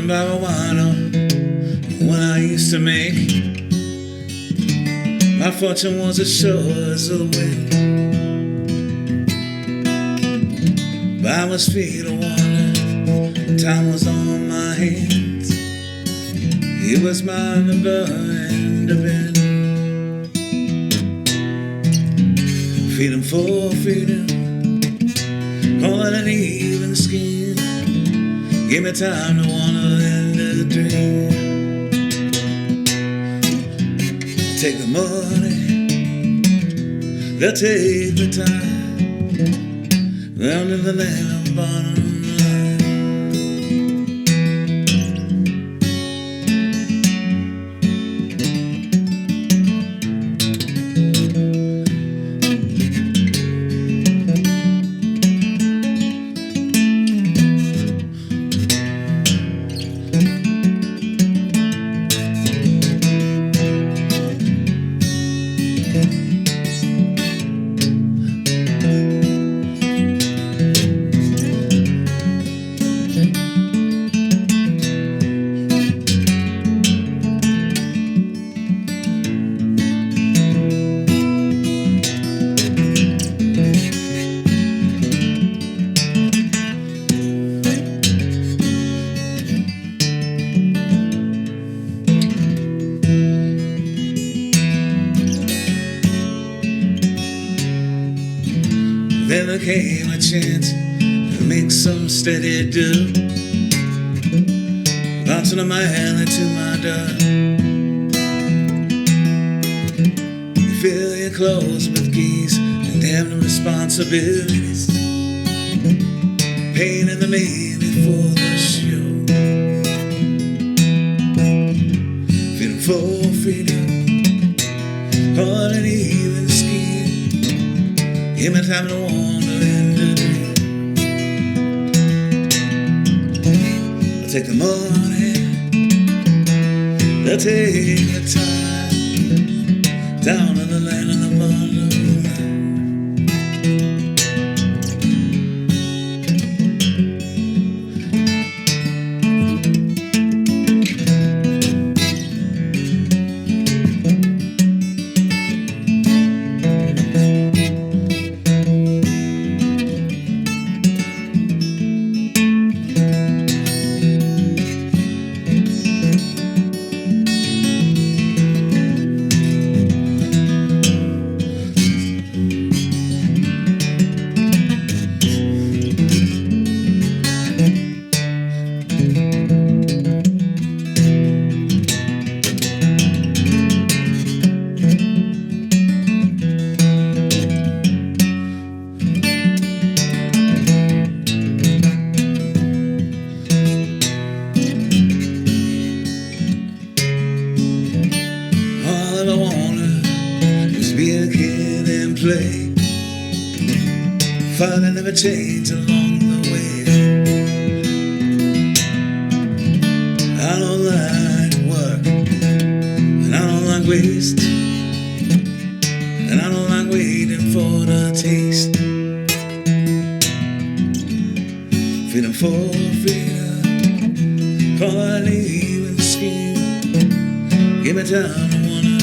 Smoking marijuana when I used to make. My fortune was as sure as the wind. I was free to wander, time was on my hands. It was mine to burn, to bend. Freedom for freedom, call it an even scheme. Give me time to wander and to dream. Take the money, they'll take the time. Round in the land of bottom line. Then there came a chance to make some steady do. Bouncing a mile into my door. You fill your clothes with geese and damn responsibilities. Pain in the main before the show. Feeling for freedom, hard and even scheme. Give me time to wander and to dream. I'll take the money, they'll take the time. Down in the land of the bottom line. Be a kid and play. Father never changed along the way. I don't like work, and I don't like waste, and I don't like waiting for the taste. Feeling for freedom, call it even scheme. Give me time to wanna.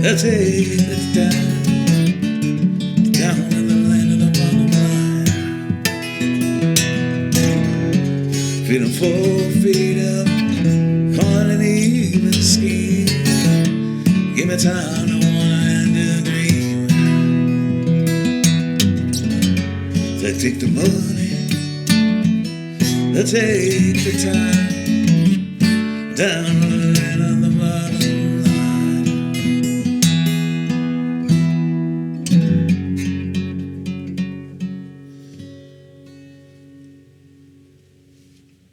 They'll take the time. Down in the land of the bottom line. Freedom for freedom, call it an even scheme. Give me time to wanna and to dream. They'll take the money, they'll take the time. Down in the land.